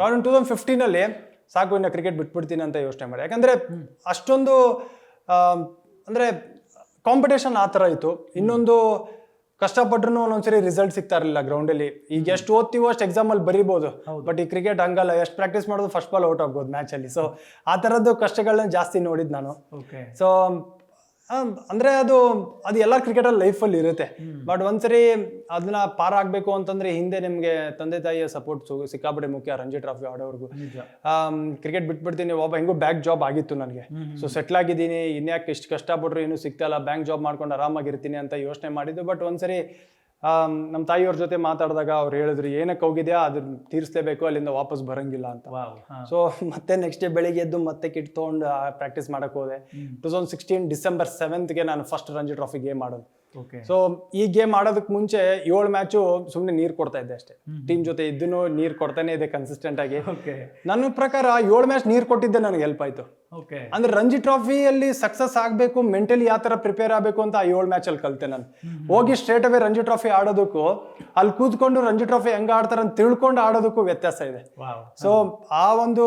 Around 2015 ಸಾಕು ಇನ್ನು cricket ಬಿಟ್ಬಿಡ್ತೀನಿ ಅಂತ ಯೋಚನೆ ಮಾಡಿ. ಯಾಕಂದರೆ ಅಷ್ಟೊಂದು ಅಂದರೆ ಕಾಂಪಿಟೇಷನ್ ಆ ಥರ ಇತ್ತು. ಇನ್ನೊಂದು ಕಷ್ಟಪಟ್ರು ಒಂದೊಂದ್ಸರಿ ರಿಸಲ್ಟ್ ಸಿಗ್ತಾ ಇರಲಿಲ್ಲ ಗ್ರೌಂಡಲ್ಲಿ. ಈಗ ಎಷ್ಟು ಓದ್ತೀವೋ ಅಷ್ಟು ಎಕ್ಸಾಮಲ್ಲಿ ಬರೀಬೋದು, ಬಟ್ ಈ ಕ್ರಿಕೆಟ್ ಹಂಗಲ್ಲ. ಎಷ್ಟು ಪ್ರಾಕ್ಟೀಸ್ ಮಾಡೋದು ಫಸ್ಟ್ ಬಾಲ್ ಔಟ್ ಆಗ್ಬೋದು ಮ್ಯಾಚಲ್ಲಿ. ಸೊ ಆ ಥರದ್ದು ಕಷ್ಟಗಳನ್ನ ಜಾಸ್ತಿ ನೋಡಿದ್ದು ನಾನು. ಸೊ ಅಂದರೆ ಅದು ಎಲ್ಲ ಕ್ರಿಕೆಟಲ್ಲಿ ಲೈಫಲ್ಲಿ ಇರುತ್ತೆ. ಬಟ್ ಒಂದ್ಸರಿ ಅದನ್ನ ಪಾರ ಆಗಬೇಕು ಅಂತಂದ್ರೆ ಹಿಂದೆ ನಿಮಗೆ ತಂದೆ ತಾಯಿಯ ಸಪೋರ್ಟ್ ಸಿಕ್ಕಾಪಟ್ಟೆ ಮುಖ್ಯ. ರಂಜಿ ಟ್ರಾಫಿ ಆಡೋರ್ಗು ಕ್ರಿಕೆಟ್ ಬಿಟ್ಬಿಡ್ತೀನಿ, ಒಬ್ಬ ಹೆಂಗೂ ಬ್ಯಾಂಕ್ ಜಾಬ್ ಆಗಿತ್ತು ನನಗೆ. ಸೊ ಸೆಟ್ಲ್ ಆಗಿದ್ದೀನಿ, ಇನ್ಯಾಕೆ ಇಷ್ಟು ಕಷ್ಟಪಟ್ಟರು ಏನೂ ಸಿಗ್ತಾಯಿಲ್ಲ, ಬ್ಯಾಂಕ್ ಜಾಬ್ ಮಾಡ್ಕೊಂಡು ಆರಾಮಾಗಿರ್ತೀನಿ ಅಂತ ಯೋಚನೆ ಮಾಡಿದ್ದು. ಬಟ್ ಒಂದ್ಸರಿ ನಮ್ಮ ತಾಯಿಯವ್ರ ಜೊತೆ ಮಾತಾಡಿದಾಗ ಅವ್ರು ಹೇಳಿದ್ರು, ಏನಕ್ಕೆ ಹೋಗಿದ್ಯಾ ಅದನ್ನ ತೀರಿಸಲೇಬೇಕು, ಅಲ್ಲಿಂದ ವಾಪಸ್ ಬರಂಗಿಲ್ಲ ಅಂತ. ಸೊ ಮತ್ತೆ ನೆಕ್ಸ್ಟ್ ಡೇ ಬೆಳಿಗ್ಗೆ ಎದ್ದು ಮತ್ತೆ ಕಿಟ್ ತೊಗೊಂಡು ಪ್ರಾಕ್ಟೀಸ್ ಮಾಡಕ್ಕೆ ಹೋದೆ. 2016 ಡಿಸೆಂಬರ್ 7ಗೆ ನಾನು ಫಸ್ಟ್ ರಂಜಿ ಟ್ರಾಫಿ ಗೇಮ್ ಆಡೋದು. ಸೊ ಈ ಗೇಮ್ ಆಡೋದಕ್ಕೆ ಮುಂಚೆ 7 ಮ್ಯಾಚು ಸುಮ್ಮನೆ ನೀರು ಕೊಡ್ತಾ ಇದ್ದೆ ಅಷ್ಟೇ. ಟೀಮ್ ಜೊತೆ ಇದ್ದೂ ನೀರು ಕೊಡ್ತಾನೆ ಇದೆ ಕನ್ಸಿಸ್ಟೆಂಟ್ ಆಗಿ. ನನ್ನ ಪ್ರಕಾರ 7 ಮ್ಯಾಚ್ ನೀರು ಕೊಟ್ಟಿದ್ದೆ ನನಗೆ ಹೆಲ್ಪ್ ಆಯ್ತು. ಅಂದ್ರೆ ರಂಜಿ ಟ್ರಾಫಿಯಲ್ಲಿ ಸಕ್ಸಸ್ ಆಗಬೇಕು, ಮೆಂಟಲಿ ಯಾವ ತರ ಪ್ರಿಪೇರ್ ಆಗಬೇಕು ಅಂತ 7 ಮ್ಯಾಚ್ ಅಲ್ಲಿ ಕಲಿತೆ ನಾನು. ಹೋಗಿ ಸ್ಟ್ರೇಟ್ ಅವೇ ರಂಜಿ ಟ್ರಾಫಿ ಆಡೋದಕ್ಕೂ ಅಲ್ಲಿ ಕೂತ್ಕೊಂಡು ರಂಜಿ ಟ್ರಾಫಿ ಹೆಂಗ ಆಡ್ತಾರೆ ಅಂತ ತಿಳ್ಕೊಂಡು ಆಡೋದಕ್ಕೂ ವ್ಯತ್ಯಾಸ ಇದೆ. ಸೊ ಆ ಒಂದು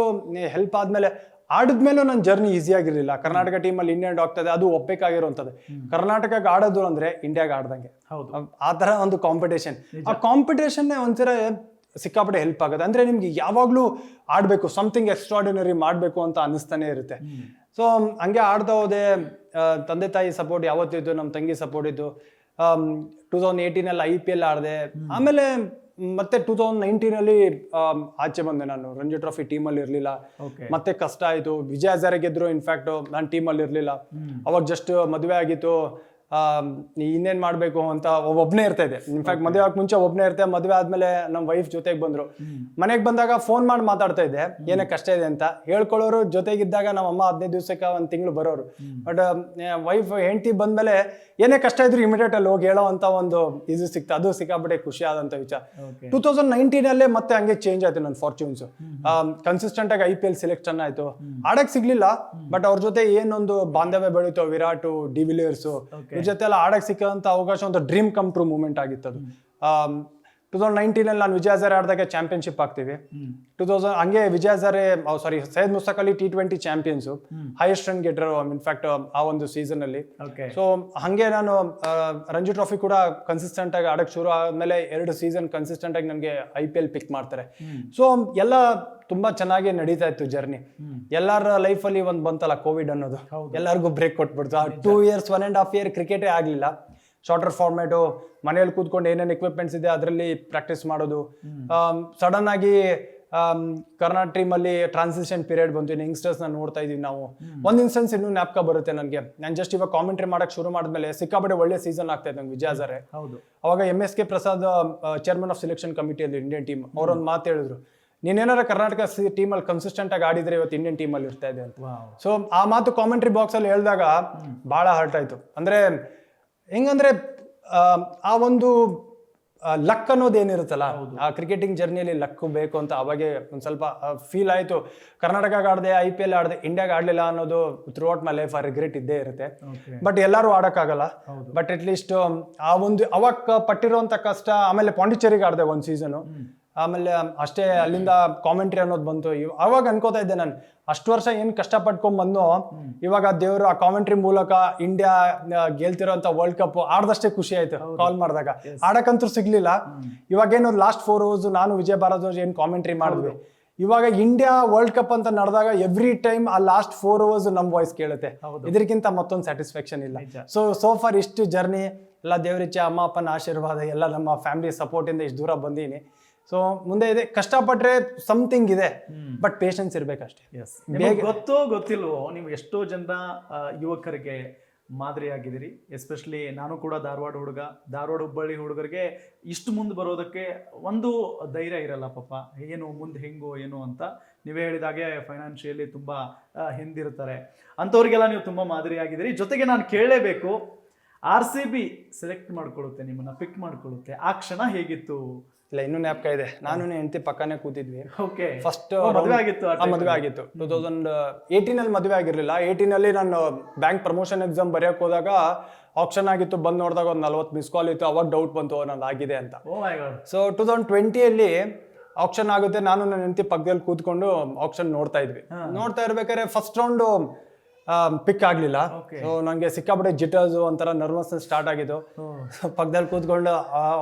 ಹೆಲ್ಪ್ ಆದ್ಮೇಲೆ ಆಡಿದ್ಮೇಲೂ ನನ್ನ ಜರ್ನಿ ಈಸಿ ಆಗಿರಲಿಲ್ಲ. ಕರ್ನಾಟಕ ಟೀಮಲ್ಲಿ ಇಂಡಿಯಾ ಆಗ್ತದೆ, ಅದು ಒಪ್ಪಬೇಕಾಗಿರುವಂಥದ್ದು. ಕರ್ನಾಟಕಕ್ಕೆ ಆಡೋದು ಅಂದ್ರೆ ಇಂಡಿಯಾಗೆ ಆಡ್ದಂಗೆ. ಆ ತರ ಒಂದು ಕಾಂಪಿಟೇಷನ್. ಆ ಕಾಂಪಿಟೇಷನ್ನೇ ಒಂಥರ ಸಿಕ್ಕಾಪಟ್ಟೆ ಹೆಲ್ಪ್ ಆಗುತ್ತೆ. ಅಂದ್ರೆ ನಿಮ್ಗೆ ಯಾವಾಗ್ಲೂ ಆಡ್ಬೇಕು, ಸಮಥಿಂಗ್ ಎಕ್ಸ್ಟ್ರಾರ್ಡಿನರಿ ಮಾಡಬೇಕು ಅಂತ ಅನ್ನಿಸ್ತಾನೆ ಇರುತ್ತೆ. ಸೊ ಹಂಗೆ ಆಡ್ತಾ ಹೋದೆ. ತಂದೆ ತಾಯಿ ಸಪೋರ್ಟ್ ಯಾವತ್ತಿದ್ದು, ನಮ್ಮ ತಂಗಿ ಸಪೋರ್ಟ್ ಇದ್ದು. 2018 IPL ಆಡಿದೆ. ಆಮೇಲೆ ಮತ್ತೆ 2019 ಆಚೆ ಬಂದೆ. ನಾನು ರಂಜಿ ಟ್ರಾಫಿ ಟೀಮಲ್ಲಿ ಇರಲಿಲ್ಲ, ಮತ್ತೆ ಕಷ್ಟ ಆಯಿತು. ವಿಜಯ್ ಹಜಾರೆ ಗೆದ್ರು, ಇನ್ಫ್ಯಾಕ್ಟ್ ನಾನು ಟೀಮಲ್ಲಿ ಇರಲಿಲ್ಲ. ಅವಾಗ ಜಸ್ಟ್ ಮದುವೆ ಆಗಿತ್ತು, ಇನ್ನೇನು ಮಾಡಬೇಕು ಅಂತ ಒಬ್ಬನೇ ಇರ್ತಾ ಇದೆ. ಇನ್ಫ್ಯಾಕ್ಟ್ ಮದುವೆ ಆಗಕ್ಕೆ ಮುಂಚೆ ಒಬ್ಬನೇ ಇರ್ತೆ. ಮದುವೆ ಆದಮೇಲೆ ನಮ್ಮ ವೈಫ್ ಜೊತೆಗೆ ಬಂದರು. ಮನೆಗೆ ಬಂದಾಗ ಫೋನ್ ಮಾಡಿ ಮಾತಾಡ್ತಾ ಇದ್ದೆ, ಏನಕ್ಕೆ ಕಷ್ಟ ಇದೆ ಅಂತ ಹೇಳ್ಕೊಳ್ಳೋರು. ಜೊತೆಗಿದ್ದಾಗ ನಮ್ಮ ಅಮ್ಮ 15 ದಿವಸಕ್ಕೆ 1 ತಿಂಗಳು ಬರೋರು. ಬಟ್ ವೈಫ್ ಹೆಂಡತಿ ಬಂದಮೇಲೆ ಏನೇ ಕಷ್ಟ ಇದ್ರು ಇಮಿಡಿಯೇಟ್ ಅಲ್ಲಿ ಹೋಗಿ ಹೇಳೋ ಅಂತ ಒಂದು ಇದು ಸಿಕ್ತು. ಅದು ಸಿಕ್ಕಾಪಟ್ಟೆ ಖುಷಿ ಆದಂಥ ವಿಚಾರ. 2019 ಮತ್ತೆ ಹಂಗೆ ಚೇಂಜ್ ಆಯ್ತು ನನ್ನ ಫಾರ್ಚೂನ್ಸ್. ಕನ್ಸಿಸ್ಟೆಂಟ್ ಆಗಿ IPL ಸೆಲೆಕ್ಷನ್ ಆಯ್ತು. ಆಡಕ್ ಸಿಗ್ಲಿಲ್ಲ, ಬಟ್ ಅವ್ರ ಜೊತೆ ಏನೊಂದು ಬಾಂಧವ್ಯ ಬೆಳೀತು. ವಿರಾಟ್, ಡಿವಿಲಿಯರ್ಸ್ ಇವ್ರ ಜೊತೆ ಎಲ್ಲ ಆಡಕ್ ಸಿಕ್ಕಂತ ಅವಕಾಶ ಒಂದು ಡ್ರೀಮ್ ಕಮ್ ಟ್ರೂ ಮೂಮೆಂಟ್ ಆಗಿತ್ತು ಅದು. 2019 ನಾನು ವಿಜಯ್ ಹಜಾರೆ ಆಡಿದಾಗ ಚಾಂಪಿಯನ್ಶಿಪ್ ಆಗ್ತೀವಿ. 2000 ಹಂಗೆ Vijay Hazare Syed Mushtaq Ali T20 champions, highest run getter in fact ಆ ಒಂದು ಸೀಸನ್ ಅಲ್ಲಿ. ಸೊ ಹಂಗೆ ನಾನು ರಂಜಿ ಟ್ರಾಫಿ ಕೂಡ ಕನ್ಸಿಸ್ಟೆಂಟ್ ಆಗಿ ಆಡಕ್ ಶುರು ಆದ್ಮೇಲೆ 2 ಸೀಸನ್ ಕನ್ಸಿಸ್ಟೆಂಟ್ ಆಗಿ ನನಗೆ IPL ಪಿಕ್ ಮಾಡ್ತಾರೆ. ಸೊ ಎಲ್ಲ ತುಂಬಾ ಚೆನ್ನಾಗಿ ನಡೀತಾ ಇತ್ತು ಜರ್ನಿ. ಎಲ್ಲರ ಲೈಫಲ್ಲಿ ಒಂದು ಬಂತಲ್ಲ ಕೋವಿಡ್ ಅನ್ನೋದು, ಎಲ್ಲರಿಗೂ ಬ್ರೇಕ್ ಕೊಟ್ಬಿಡ್ತು. 2 years 1.5 year ಕ್ರಿಕೆಟೇ ಆಗ್ಲಿಲ್ಲ. ಶಾರ್ಟರ್ ಫಾರ್ಮ್ಯಾಟು, ಮನೆಯಲ್ಲಿ ಕೂತ್ಕೊಂಡು ಏನೇನು ಎಕ್ವಿಪ್ಮೆಂಟ್ಸ್ ಇದೆ ಅದರಲ್ಲಿ ಪ್ರಾಕ್ಟೀಸ್ ಮಾಡೋದು. ಸಡನ್ ಆಗಿ ಕರ್ನಾಟಕ ಟೀಮಲ್ಲಿ ಟ್ರಾನ್ಸಿಷನ್ ಪೀರಿಯಡ್ ಬಂತು. ಯಂಗ್ಸ್ಟರ್ಸ್ನ ನೋಡ್ತಾ ಇದೀವಿ ನಾವು. ಒಂದು ಇನ್ಸ್ಟೆನ್ಸ್ ಇನ್ನೂ ಜ್ಞಾಪಕ ಬರುತ್ತೆ ನನಗೆ. ನಾನು ಜಸ್ಟ್ ಇವಾಗ ಕಾಮೆಂಟ್ರಿ ಮಾಡಕ್ಕೆ ಶುರು ಮಾಡಿದ್ಮೇಲೆ ಸಿಕ್ಕಾಪಟ್ಟೆ ಒಳ್ಳೆ ಸೀಸನ್ ಆಗ್ತಾ ಇತ್ತು ನಂಗೆ ವಿಜಯ್ ಹಜಾರೆ. ಅವಾಗ MSK Prasad chairman of selection ಕಮಿಟಿಯಲ್ಲಿ ಇಂಡಿಯನ್ ಟೀಮ್, ಅವರೊಂದು ಮಾತು ಹೇಳಿದ್ರು, ನೀನೇನಾರ ಕರ್ನಾಟಕ ಟೀಮಲ್ಲಿ ಕನ್ಸಿಸ್ಟೆಂಟ್ ಆಗಿ ಆಡಿದ್ರೆ ಇವತ್ತು ಇಂಡಿಯನ್ ಟೀಮಲ್ಲಿ ಇರ್ತಾ ಇದೆ ಅಂತ. ಸೊ ಆ ಮಾತು ಕಾಮೆಂಟ್ರಿ ಬಾಕ್ಸ್ ಅಲ್ಲಿ ಹೇಳಿದಾಗ ಬಹಳ ಹರ್ಟ್ ಆಯ್ತು. ಅಂದ್ರೆ ಹೆಂಗಂದ್ರೆ ಆ ಒಂದು ಲಕ್ ಅನ್ನೋದೇನಿರುತ್ತಲ್ಲ, ಆ ಕ್ರಿಕೆಟಿಂಗ್ ಜರ್ನಿಯಲ್ಲಿ ಲಕ್ ಬೇಕು ಅಂತ ಅವಾಗೆ ಒಂದ್ ಸ್ವಲ್ಪ ಫೀಲ್ ಆಯ್ತು. ಕರ್ನಾಟಕಕ್ಕೆ ಆಡದೆ, IPL ಆಡದೆ, ಇಂಡಿಯಾಗೆ ಆಡ್ಲಿಲ್ಲ ಅನ್ನೋದು ಥ್ರೂ ಔಟ್ ಮೈ ಲೈಫ್ ಆ ರಿಗ್ರೆಟ್ ಇದ್ದೇ ಇರುತ್ತೆ. ಬಟ್ ಎಲ್ಲರೂ ಆಡಕ್ಕಾಗಲ್ಲ. ಬಟ್ ಅಟ್ಲೀಸ್ಟ್ ಆ ಒಂದು ಅವಾಗ ಪಟ್ಟಿರೋಂಥ ಕಷ್ಟ. ಆಮೇಲೆ ಪಾಂಡಿಚೇರಿಗೆ ಆಡಿದೆ 1 ಸೀಸನು. ಆಮೇಲೆ ಅಷ್ಟೇ, ಅಲ್ಲಿಂದ ಕಾಮೆಂಟ್ರಿ ಅನ್ನೋದು ಬಂತು. ಅವಾಗ ಅನ್ಕೋತಾ ಇದ್ದೆ ನಾನು, ಅಷ್ಟು ವರ್ಷ ಏನು ಕಷ್ಟಪಟ್ಕೊಂಡ್ ಬಂದು ಇವಾಗ ದೇವರು ಆ ಕಾಮೆಂಟ್ರಿ ಮೂಲಕ ಇಂಡಿಯಾ ಗೆಲ್ತಿರೋಂಥ ವರ್ಲ್ಡ್ ಕಪ್ ಆಡ್ದಷ್ಟೇ ಖುಷಿ ಆಯ್ತು. ಕಾಲ್ ಮಾಡಿದಾಗ ಆಡಕ್ಕಂತೂ ಸಿಗ್ಲಿಲ್ಲ. ಇವಾಗೇನು ಲಾಸ್ಟ್ 4 hours ನಾನು ವಿಜಯ್ ಭಾರದ್ವಾಜ್ ಏನು ಕಾಮೆಂಟ್ರಿ ಮಾಡಿದ್ವಿ. ಇವಾಗ ಇಂಡಿಯಾ ವರ್ಲ್ಡ್ ಕಪ್ ಅಂತ ನಡೆದಾಗ ಎವ್ರಿ ಟೈಮ್ ಆ ಲಾಸ್ಟ್ 4 hours ನಮ್ ವಾಯ್ಸ್ ಕೇಳುತ್ತೆ. ಇದಕ್ಕಿಂತ ಮತ್ತೊಂದು ಸ್ಯಾಟಿಸ್ಫ್ಯಾಕ್ಷನ್ ಇಲ್ಲ. ಸೊ ಫಾರ್ ಇಷ್ಟು ಜರ್ನಿ ಎಲ್ಲ ದೇವರಿಚ್ಛೆ, ಅಮ್ಮ ಅಪ್ಪನ ಆಶೀರ್ವಾದ, ಎಲ್ಲ ನಮ್ಮ ಫ್ಯಾಮಿಲಿ ಸಪೋರ್ಟ್ ಇಂದ ಇಷ್ಟು ದೂರ ಬಂದೀನಿ. ಸೊ ಮುಂದೆ ಇದೆ, ಕಷ್ಟಪಟ್ರೆ ಸಮಥಿಂಗ್ ಇದೆ, ಬಟ್ ಪೇಷನ್ಸ್ ಇರ್ಬೇಕಷ್ಟೇ. ಗೊತ್ತಿಲ್ವೋ ನೀವು ಎಷ್ಟೋ ಜನ ಯುವಕರಿಗೆ ಮಾದರಿಯಾಗಿದ್ದೀರಿ. ಎಸ್ಪೆಷಲಿ ನಾನು ಕೂಡ ಧಾರವಾಡ ಹುಬ್ಬಳ್ಳಿ ಹುಡುಗರಿಗೆ ಇಷ್ಟು ಮುಂದೆ ಬರೋದಕ್ಕೆ ಒಂದು ಧೈರ್ಯ ಇರಲ್ಲ ಪಾಪ. ಏನು ಮುಂದೆ ಹೆಂಗೋ ಏನು ಅಂತ ನೀವೇ ಹೇಳಿದಾಗೆ ಫೈನಾನ್ಷಿಯಲಿ ತುಂಬ ಹಿಂದಿರ್ತಾರೆ. ಅಂಥವ್ರಿಗೆಲ್ಲ ನೀವು ತುಂಬ ಮಾದರಿಯಾಗಿದ್ದೀರಿ. ಜೊತೆಗೆ ನಾನು ಕೇಳಲೇಬೇಕು, RCB ಸೆಲೆಕ್ಟ್ ಮಾಡ್ಕೊಳ್ಳುತ್ತೆ, ನಿಮ್ಮನ್ನ ಪಿಕ್ ಮಾಡ್ಕೊಳ್ಳುತ್ತೆ, ಆ ಕ್ಷಣ ಹೇಗಿತ್ತು? ಇಲ್ಲ, ಇನ್ನೂ ಜ್ಞಾಪಕ ಇದೆ. ನಾನು ಹೆಂಡತಿ ಪಕ್ಕನೇ ಕೂತಿದ್ವಿ. ಫಸ್ಟ್ ಮದುವೆ ಆಗಿತ್ತು. 2018 ಮದುವೆ ಆಗಿರ್ಲಿಲ್ಲ. 18 ನಾನು ಬ್ಯಾಂಕ್ ಪ್ರಮೋಷನ್ ಎಕ್ಸಾಮ್ ಬರೆಯಕ್ ಹೋದಾಗ ಆಪ್ಷನ್ ಆಗಿತ್ತು. ಬಂದು ನೋಡಿದಾಗ ಒಂದು 40 ಮಿಸ್ ಕಾಲ್ ಇತ್ತು. ಅವಾಗ ಡೌಟ್ ಬಂತು ನಂದು ಆಗಿದೆ ಅಂತ. Oh my God. So 2020 action ಆಗುತ್ತೆ, ನಾನು ನನ್ನ ಹೆಂಡತಿ ಪಕ್ಕದಲ್ಲಿ ಕೂತ್ಕೊಂಡು ಆಕ್ಷನ್ ನೋಡ್ತಾ ಇದ್ವಿ. ನೋಡ್ತಾ ಇರ್ಬೇಕಾದ್ರೆ ಫಸ್ಟ್ ರೌಂಡ್ ಪಿಕ್ ಆಗ್ಲಿಲ್ಲ. ಸೊ ನಂಗೆ ಸಿಕ್ಕಾಪಟ್ಟೆ ಜಿಟರ್ಸ್ ಒಂಥರ ನರ್ವಸ್ನೆಸ್ ಸ್ಟಾರ್ಟ್ ಆಗಿದ್ದು. ಪಕ್ಕದಲ್ಲಿ ಕೂತ್ಕೊಂಡು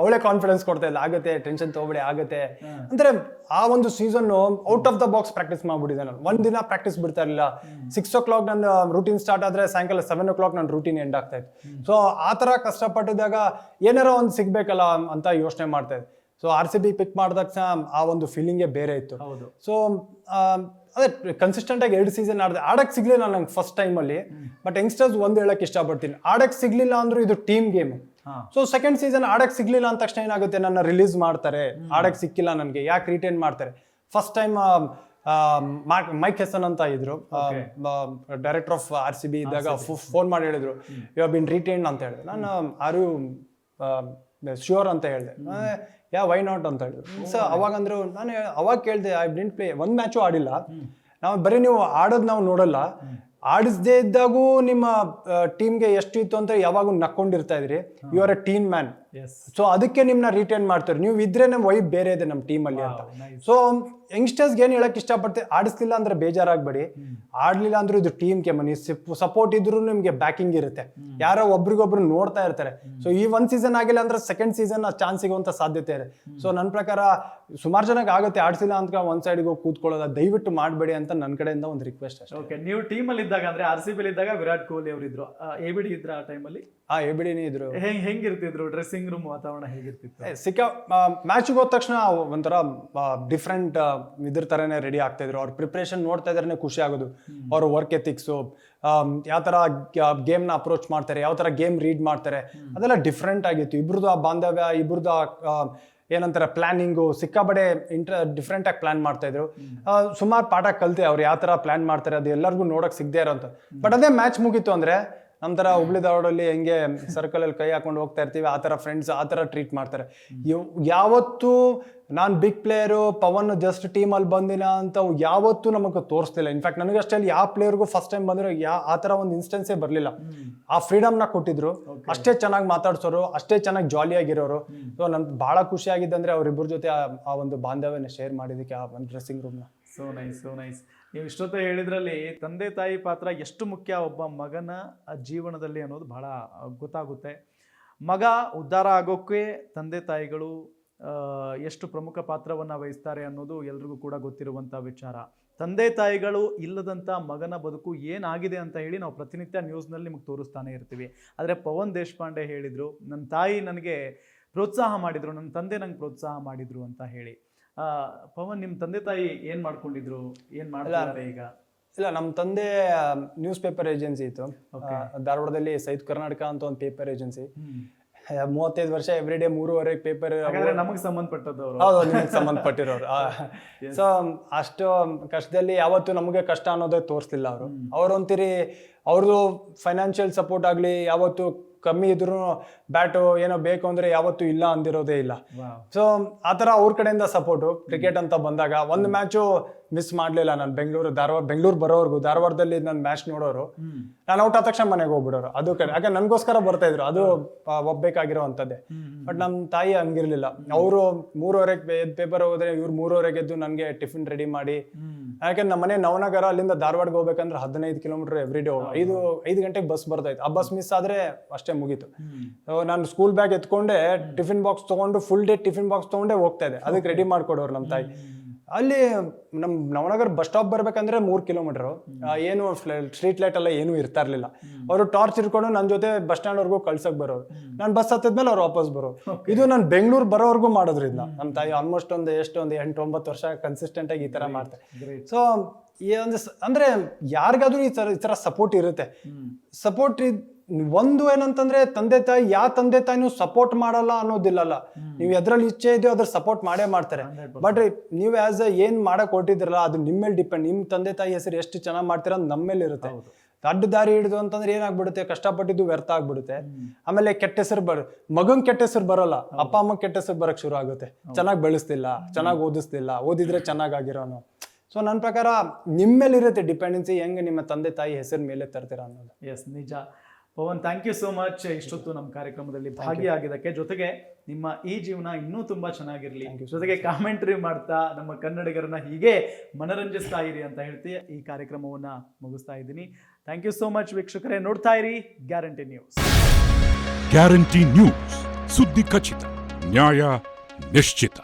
ಅವಳೇ ಕಾನ್ಫಿಡೆನ್ಸ್ ಕೊಡ್ತಾ ಇಲ್ಲ, ಆಗುತ್ತೆ ಟೆನ್ಷನ್ ತಗೋಬೇಡಿ ಆಗುತ್ತೆ ಅಂದ್ರೆ. ಆ ಒಂದು season out of the box practice ಮಾಡ್ಬಿಟ್ಟಿದ್ದೆ ನಾನು. ಒಂದ್ ದಿನ ಪ್ರಾಕ್ಟೀಸ್ ಬಿಡ್ತಾ ಇರಲಿಲ್ಲ. 6 o'clock ನನ್ನ ರೂಟೀನ್ ಸ್ಟಾರ್ಟ್ ಆದ್ರೆ ಸಾಯಂಕಾಲ 7 o'clock ನನ್ನ ರೂಟೀನ್ ಎಂಡ್ ಆಗ್ತಾ ಇತ್ತು. ಸೊ ಆ ತರ ಕಷ್ಟಪಟ್ಟಿದ್ದಾಗ ಏನಾರೋ ಒಂದು ಸಿಗ್ಬೇಕಲ್ಲ ಅಂತ ಯೋಚನೆ ಮಾಡ್ತಾ ಇದ್ದೆ. ಸೊ RCB ಪಿಕ್ ಮಾಡಿದಾಗ ಆ ಒಂದು ಫೀಲಿಂಗೇ ಬೇರೆ ಇತ್ತು. ಸೊ ಅದೇ ಕನ್ಸಿಸ್ಟೆಂಟ್ ಆಗಿ 2 ಸೀಸನ್ ಆಡಕ್ಕೆ ಸಿಗ್ಲಿಲ್ಲ ನಂಗೆ ಫಸ್ಟ್ ಟೈಮಲ್ಲಿ. ಬಟ್ ಯಂಗ್ಸ್ಟರ್ಸ್ ಒಂದು ಹೇಳಕ್ ಇಷ್ಟಪಡ್ತೀನಿ, ಆಡಕ್ಕೆ ಸಿಗ್ಲಿಲ್ಲ ಅಂದ್ರೂ ಇದು team game. So second season ಆಡಕ್ಕೆ ಸಿಗ್ಲಿಲ್ಲ ಅಂದ ತಕ್ಷಣ ಏನಾಗುತ್ತೆ, ನನ್ನ ರಿಲೀಸ್ ಮಾಡ್ತಾರೆ. ಆಡಕ್ಕೆ ಸಿಕ್ಕಿಲ್ಲ ನನಗೆ ಯಾಕೆ ರಿಟೈನ್ ಮಾಡ್ತಾರೆ. ಫಸ್ಟ್ ಟೈಮ್ ಮೈಕ್ ಹೆಸನ್ ಅಂತ ಇದ್ರು, ಡೈರೆಕ್ಟರ್ ಆಫ್ RCB ಇದ್ದಾಗ ಫೋನ್ ಮಾಡಿ ಹೇಳಿದ್ರು ಯು ಹ್ಯಾವ್ ಬಿನ್ ರಿಟೈನ್ಡ್ ಅಂತ ಹೇಳಿದ್ರು. ನಾನು ಆರ್ ಯು ಶ್ಯೂರ್ ಅಂತ ಹೇಳಿದೆ. ವೈ ನಾಟ್ ಅಂತ ಹೇಳಿದ್ರು. ಸೊ ಅವಾಗ ಅಂದ್ರು, ನಾನು ಅವಾಗ ಕೇಳಿದೆ ಐ ಡಿಂಟ್ ಪ್ಲೇ, ಒಂದು ಮ್ಯಾಚು ಆಡಿಲ್ಲ. ನಾವು ಬರೀ ನೀವು ಆಡೋದು ನಾವು ನೋಡಲ್ಲ, ಆಡಿಸದೇ ಇದ್ದಾಗೂ ನಿಮ್ಮ ಟೀಮ್ಗೆ ಎಷ್ಟು ಇತ್ತು ಅಂತ ಯಾವಾಗೂ ನಕ್ಕೊಂಡಿರ್ತಾ ಇದ್ರಿ. You are a team man. So ಅದಕ್ಕೆ ನಿಮ್ನ ರಿಟೈನ್ ಮಾಡ್ತಾರೆ. ನೀವು ಇದ್ರೆ ನಮ್ಮ ವೈಬ್ ಬೇರೆ ಇದೆ ನಮ್ಮ ಟೀಮಲ್ಲಿ ಅಂತ. ಸೊ ಯಂಗ್ಸ್ಟರ್ಸ್ಗೆ ಏನು ಹೇಳಕ್ ಇಷ್ಟಪಡ್ತೀವಿ, ಆಡಿಸ್ಲಿಲ್ಲ ಅಂದ್ರೆ ಬೇಜಾರಾಗಬೇಡಿ, ಆಡ್ಲಿಲ್ಲ ಅಂದ್ರೆ ಇದು ಟೀಮ್ ಗೇಮ್. ನೀವು ಸಪೋರ್ಟ್ ಇದ್ರು ನಿಮ್ಗೆ ಬ್ಯಾಕಿಂಗ್ ಇರುತ್ತೆ, ಯಾರೋ ಒಬ್ರಿಗೊಬ್ರು ನೋಡ್ತಾ ಇರ್ತಾರೆ. ಸೊ ಈ ಒಂದ್ ಸೀಸನ್ ಆಗಿಲ್ಲ ಅಂದ್ರೆ ಸೆಕೆಂಡ್ ಸೀಸನ್ ಚಾನ್ಸ್ ಸಿಗುವಂತ ಸಾಧ್ಯತೆ ಇದೆ. ಸೊ ನನ್ನ ಪ್ರಕಾರ ಸುಮಾರು ಜನಕ್ಕೆ ಆಗುತ್ತೆ, ಆಡ್ಸಿಲ್ಲ ಅಂತ ಒಂದ್ ಸೈಡ್ಗೆ ಹೋಗಿ ಕೂತ್ಕೊಳ್ಳೋದ ದಯವಿಟ್ಟು ಮಾಡಬೇಡಿ ಅಂತ ನನ್ನ ಕಡೆಯಿಂದ ಒಂದು ರಿಕ್ವೆಸ್ಟ್ ಅಷ್ಟೇ. ಓಕೆ, ನೀವು ಟೀಮಲ್ಲಿ ಇದ್ದಾಗ ಅಂದ್ರೆ RCB ಇದ್ದಾಗ ವಿರಾಟ್ ಕೊಹ್ಲಿ ಅವರು ಇದ್ರು, ABD ಇದ್ರ ಆ ಟೈಮಲ್ಲಿ? ABDನೇ ಇದ್ರು. ಹೆಂಗಿರ್ತಿದ್ರು ಡ್ರೆಸ್ಸಿಂಗ್ ರೂಮ್ ವಾತಾವರಣ ಹೇಗಿರ್ತಿತ್ತು? ಮ್ಯಾಚ್ಗೆ ಹೋದ ತಕ್ಷಣ ಒಂಥರ ಡಿಫ್ರೆಂಟ್ ಇದ್ರ ತರನೇ ರೆಡಿ ಆಗ್ತಾ ಇದ್ರು. ಅವ್ರ ಪ್ರಿಪ್ರೇಷನ್ ನೋಡ್ತಾ ಇದ್ರೆ ಖುಷಿ ಆಗೋದು. ಅವ್ರ ವರ್ಕ್ ಎಥಿಕ್ಸು, ಯಾವ ತರ ಗೇಮ್ ನ ಅಪ್ರೋಚ್ ಮಾಡ್ತಾರೆ, ಯಾವ ತರ ಗೇಮ್ ರೀಡ್ ಮಾಡ್ತಾರೆ, ಅದೆಲ್ಲ ಡಿಫ್ರೆಂಟ್ ಆಗಿತ್ತು. ಇಬ್ರದ್ದು ಆ ಬಾಂಧವ್ಯ, ಇಬ್ರದ್ದು ಏನಂತಾರೆ ಪ್ಲಾನಿಂಗು ಸಿಕ್ಕಾಬಡೆ ಡಿಫ್ರೆಂಟ್ ಆಗಿ ಪ್ಲಾನ್ ಮಾಡ್ತಾ ಇದ್ರು. ಸುಮಾರು ಪಾಠ ಕಲ್ತೆ ಅವ್ರು ಯಾವ ತರ ಪ್ಲಾನ್ ಮಾಡ್ತಾರೆ, ಅದು ಎಲ್ಲರಿಗೂ ನೋಡಕ್ ಸಿಗದೆ ಇರೋಂಥ. ಬಟ್ ಅದೇ ಮ್ಯಾಚ್ ಮುಗೀತು ಅಂದ್ರೆ ನಮ್ಮ ಥರ ಹುಬ್ಳಿ ಧಾರವಾಡಲ್ಲಿ ಹೆಂಗೆ ಸರ್ಕಲಲ್ಲಿ ಕೈ ಹಾಕೊಂಡು ಹೋಗ್ತಾ ಇರ್ತೀವಿ, ಆ ಥರ ಫ್ರೆಂಡ್ಸ್ ಆ ಥರ ಟ್ರೀಟ್ ಮಾಡ್ತಾರೆ. ಯಾವತ್ತೂ ನಾನು ಬಿಗ್ ಪ್ಲೇಯರು, ಪವನ್ ಜಸ್ಟ್ ಟೀಮಲ್ಲಿ ಬಂದಿನ ಅಂತ ಯಾವತ್ತೂ ನಮಗೆ ತೋರಿಸ್ತಿಲ್ಲ. ಇನ್ಫ್ಯಾಕ್ಟ್ ನನಗಷ್ಟೇ ಯಾವ ಪ್ಲೇಯರ್ಗೂ ಫಸ್ಟ್ ಟೈಮ್ ಬಂದರೆ ಆ ಥರ ಒಂದು ಇನ್ಸ್ಟೆನ್ಸೇ ಬರಲಿಲ್ಲ. ಆ ಫ್ರೀಡಮ್ನ ಕೊಟ್ಟಿದ್ರು, ಅಷ್ಟೇ ಚೆನ್ನಾಗಿ ಮಾತಾಡ್ಸೋರು, ಅಷ್ಟೇ ಚೆನ್ನಾಗಿ ಜಾಲಿಯಾಗಿರೋರು. ಸೊ ನನ್ಗೆ ಭಾಳ ಖುಷಿ ಆಗಿದ್ದಂದ್ರೆ ಅವರಿಬ್ಬರ ಜೊತೆ ಆ ಒಂದು ಬಾಂಧವ್ಯನ ಶೇರ್ ಮಾಡಿದ್ದಕ್ಕೆ ಆ ಒಂದು ಡ್ರೆಸ್ಸಿಂಗ್ ರೂಮ್ನ. So nice, so nice. ನೀವು ಇಷ್ಟೊತ್ತ ಹೇಳಿದ್ರಲ್ಲಿ ತಂದೆ ತಾಯಿ ಪಾತ್ರ ಎಷ್ಟು ಮುಖ್ಯ ಒಬ್ಬ ಮಗನ ಜೀವನದಲ್ಲಿ ಅನ್ನೋದು ಬಹಳ ಗೊತ್ತಾಗುತ್ತೆ. ಮಗ ಉದ್ಧಾರ ಆಗೋಕ್ಕೆ ತಂದೆ ತಾಯಿಗಳು ಎಷ್ಟು ಪ್ರಮುಖ ಪಾತ್ರವನ್ನು ವಹಿಸ್ತಾರೆ ಅನ್ನೋದು ಎಲ್ರಿಗೂ ಕೂಡ ಗೊತ್ತಿರುವಂಥ ವಿಚಾರ. ತಂದೆ ತಾಯಿಗಳು ಇಲ್ಲದಂಥ ಮಗನ ಬದುಕು ಏನಾಗಿದೆ ಅಂತ ಹೇಳಿ ನಾವು ಪ್ರತಿನಿತ್ಯ ನ್ಯೂಸ್ನಲ್ಲಿ ನಿಮಗೆ ತೋರಿಸ್ತಾನೆ ಇರ್ತೀವಿ. ಆದರೆ ಪವನ್ ದೇಶಪಾಂಡೆ ಹೇಳಿದರು, ನನ್ನ ತಾಯಿ ನನಗೆ ಪ್ರೋತ್ಸಾಹ ಮಾಡಿದರು, ನನ್ನ ತಂದೆ ನಂಗೆ ಪ್ರೋತ್ಸಾಹ ಮಾಡಿದರು ಅಂತ ಹೇಳಿ. ಪವನ್, ನಿಮ್ಮ ತಂದೆ ತಾಯಿ ಏನ್ ಮಾಡ್ಕೊಂಡಿದ್ರು, ಏನ್ ಮಾಡ್ತಾರೆ ಈಗ? ಇಲ್ಲ, ನಮ್ಮ ತಂದೆ ನ್ಯೂಸ್ ಪೇಪರ್ ಏಜೆನ್ಸಿ ಇತ್ತು ಧಾರವಾಡದಲ್ಲಿ, ಸೈತ್ ಕರ್ನಾಟಕ ಅಂತ ಒಂದು ಪೇಪರ್ ಏಜೆನ್ಸಿ. 35 ವರ್ಷ ಎವ್ರಿ ಡೇ 3:30 ಪೇಪರ್. ನಮಗೆ ಸಂಬಂಧಪಟ್ಟದವರು. ಹೌದು, ನಿಮಗೆ ಸಂಬಂಧಪಟ್ಟಿರೋರು. ಸೊ ಅಷ್ಟು ಕಷ್ಟದಲ್ಲಿ ಯಾವತ್ತು ನಮಗೆ ಕಷ್ಟ ಅನ್ನೋದೇ ತೋರಿಸ್ಲಿಲ್ಲ ಅವರು. ಅವ್ರೊಂತಿರಿ ಅವ್ರದ್ದು ಫೈನಾನ್ಷಿಯಲ್ ಸಪೋರ್ಟ್ ಆಗಲಿ, ಯಾವತ್ತು ಕಮ್ಮಿ ಇದ್ರು ಬ್ಯಾಟು ಏನೋ ಬೇಕು ಅಂದ್ರೆ ಯಾವತ್ತೂ ಇಲ್ಲ ಅಂದಿರೋದೇ ಇಲ್ಲ. ಸೊ ಆ ಥರ ಅವ್ರ ಕಡೆಯಿಂದ ಸಪೋರ್ಟು. ಕ್ರಿಕೆಟ್ ಅಂತ ಬಂದಾಗ ಒಂದು ಮ್ಯಾಚು ಮಿಸ್ ಮಾಡಲಿಲ್ಲ ನಾನು. ಬೆಂಗಳೂರು ಬರೋರ್ಗು ಧಾರವಾಡದಲ್ಲಿ ನನ್ನ ಮ್ಯಾಚ್ ನೋಡೋರು, ನಾನು ಔಟ್ ಆದ ತಕ್ಷಣ ಮನೆಗೆ ಹೋಗ್ಬಿಡೋರು. ಅದು ಕಡೆ ಯಾಕೆ ನನಗೋಸ್ಕರ ಬರ್ತಾ ಇದ್ರು, ಅದು ಒಬ್ಬೇಕಾಗಿರೋ ಅಂಥದ್ದೇ. ಬಟ್ ನಮ್ಮ ತಾಯಿ ಹಂಗಿರ್ಲಿಲ್ಲ. ಅವರು 3:30 ಪೇಪರ್ ಹೋದ್ರೆ ಇವ್ರು 3:30 ಎದ್ದು ನನಗೆ ಟಿಫಿನ್ ರೆಡಿ ಮಾಡಿ, ಯಾಕೆ ನಮ್ಮ ಮನೆ ನವನಗರ, ಅಲ್ಲಿಂದ ಧಾರವಾಡಗೆ ಹೋಗ್ಬೇಕಂದ್ರೆ 15 ಕಿಲೋಮೀಟರ್ ಎವ್ರಿ ಡೇ. 5 ಗಂಟೆಗೆ ಬಸ್ ಬರ್ತಾಯಿತ್ತು. ಆ ಬಸ್ ಮಿಸ್ ಆದ್ರೆ ಅಷ್ಟೇ ಮುಗೀತು. ನಾನು ಸ್ಕೂಲ್ ಬ್ಯಾಗ್ ಎತ್ಕೊಂಡೆ, ಟಿಫಿನ್ ಬಾಕ್ಸ್ ತಗೊಂಡು ಫುಲ್ ಡೇ ಟಿಫಿನ್ ಬಾಕ್ಸ್ ತಗೊಂಡೆ ಹೋಗ್ತಾ ಇದ್ದೆ. ಅದಕ್ಕೆ ರೆಡಿ ಮಾಡ್ಕೊಡೋರು ನಮ್ಮ ತಾಯಿ. ಅಲ್ಲಿ ನಮ್ಮ ನವನಗರ್ ಬಸ್ ಸ್ಟಾಪ್ ಬರ್ಬೇಕಂದ್ರೆ 3 ಕಿಲೋಮೀಟರ್. ಏನು ಸ್ಟ್ರೀಟ್ ಲೈಟ್ ಎಲ್ಲ ಏನೂ ಇರ್ತಾ ಇರ್ಲಿಲ್ಲ. ಅವರು ಟಾರ್ಚ್ ಇಟ್ಕೊಂಡು ನನ್ನ ಜೊತೆ ಬಸ್ ಸ್ಟ್ಯಾಂಡ್ ವರ್ಗೂ ಕಳ್ಸಕ್ ಬರೋರು. ನಾನು ಬಸ್ ಹತ್ತಿದ್ಮೇಲೆ ಅವ್ರು ವಾಪಸ್ ಬರೋರು. ಇದು ನಾನು ಬೆಂಗಳೂರು ಬರೋವರೆಗೂ ಮಾಡೋದ್ರಿಂದ ನಮ್ಮ ತಾಯಿ ಆಲ್ಮೋಸ್ಟ್ ಒಂದು 8-9 ವರ್ಷ ಕನ್ಸಿಸ್ಟೆಂಟ್ ಆಗಿ ಈ ತರ ಮಾಡ್ತಾರೆ. ಸೊ ಅಂದ್ರೆ ಯಾರಿಗಾದ್ರೂ ಈ ತರ ಸಪೋರ್ಟ್ ಇರುತ್ತೆ. ಸಪೋರ್ಟ್ ಒಂದು ಏನಂತಂದ್ರೆ ತಂದೆ ತಾಯಿ, ಯಾವ ತಂದೆ ತಾಯಿನೂ ಸಪೋರ್ಟ್ ಮಾಡಲ್ಲ ಅನ್ನೋದಿಲ್ಲಲ್ಲ. ನೀವು ಎದ್ರಲ್ಲಿ ಇಚ್ಛೆ ಇದೆಯೋ ಅದ್ರ ಸಪೋರ್ಟ್ ಮಾಡೇ ಮಾಡ್ತಾರೆ. ಬಟ್ ನೀವು ಆಸ್ ಏನ್ ಮಾಡಕ್ ಹೊಟ್ಟಿದ್ರಲ್ಲ ಅದು ನಿಮ್ಮ ಮೇಲೆ ಡಿಪೆಂಡ್. ನಿಮ್ ತಂದೆ ತಾಯಿ ಹೆಸರು ಎಷ್ಟು ಚೆನ್ನಾಗಿ ಮಾಡ್ತೀರ ಅಂತ ನಮ್ಮ ಮೇಲೆ ಇರುತ್ತೆ. ಅಡ್ಡ ದಾರಿ ಹಿಡಿದು ಅಂತಂದ್ರೆ ಏನಾಗ್ಬಿಡುತ್ತೆ, ಕಷ್ಟಪಟ್ಟಿದ್ದು ವ್ಯರ್ಥ ಆಗ್ಬಿಡುತ್ತೆ. ಆಮೇಲೆ ಕೆಟ್ಟ ಹೆಸರು ಮಗಂಗ್ ಕೆಟ್ಟ ಹೆಸರು ಬರೋಲ್ಲ, ಅಪ್ಪ ಅಮ್ಮ ಕೆಟ್ಟ ಹೆಸರು ಬರಕ್ ಶುರು ಆಗುತ್ತೆ. ಚೆನ್ನಾಗಿ ಬೆಳೆಸ್ತಿಲ್ಲ, ಚೆನ್ನಾಗಿ ಓದಿಸ್ತಿಲ್ಲ, ಓದಿದ್ರೆ ಚೆನ್ನಾಗಿರೋನು. ಸೊ ನನ್ನ ಪ್ರಕಾರ ನಿಮ್ಮ ಮೇಲೆ ಇರುತ್ತೆ ಡಿಪೆಂಡೆನ್ಸಿ, ಹೆಂಗೆ ನಿಮ್ಮ ತಂದೆ ತಾಯಿ ಹೆಸರು ಮೇಲೆ ತರ್ತೀರಾ ಅನ್ನೋದು. ಎಸ್, ನಿಜ. Pavan, thank you so much ಇಷ್ಟೊತ್ತು ನಮ್ಮ ಕಾರ್ಯಕ್ರಮದಲ್ಲಿ ಭಾಗಿಯಾಗಿದ್ದಕ್ಕೆ. ಜೊತೆಗೆ ನಿಮ್ಮ ಈ ಜೀವನ ಇನ್ನೂ ತುಂಬಾ ಚೆನ್ನಾಗಿರ್ಲಿ, ಜೊತೆಗೆ ಕಾಮೆಂಟ್ರಿ ಮಾಡ್ತಾ ನಮ್ಮ ಕನ್ನಡಿಗರನ್ನ ಹೀಗೆ ಮನರಂಜಿಸ್ತಾ ಇರಿ ಅಂತ ಹೇಳ್ತಿ ಈ ಕಾರ್ಯಕ್ರಮವನ್ನ ಮುಗಿಸ್ತಾ ಇದ್ದೀನಿ. ಥ್ಯಾಂಕ್ ಯು ಸೋ ಮಚ್ ವೀಕ್ಷಕರೇ. ನೋಡ್ತಾ ಇರಿ ಗ್ಯಾರಂಟಿ ನ್ಯೂಸ್. ಗ್ಯಾರಂಟಿ ನ್ಯೂಸ್, ಸುದ್ದಿ ಖಚಿತ, ನ್ಯಾಯ ನಿಶ್ಚಿತ.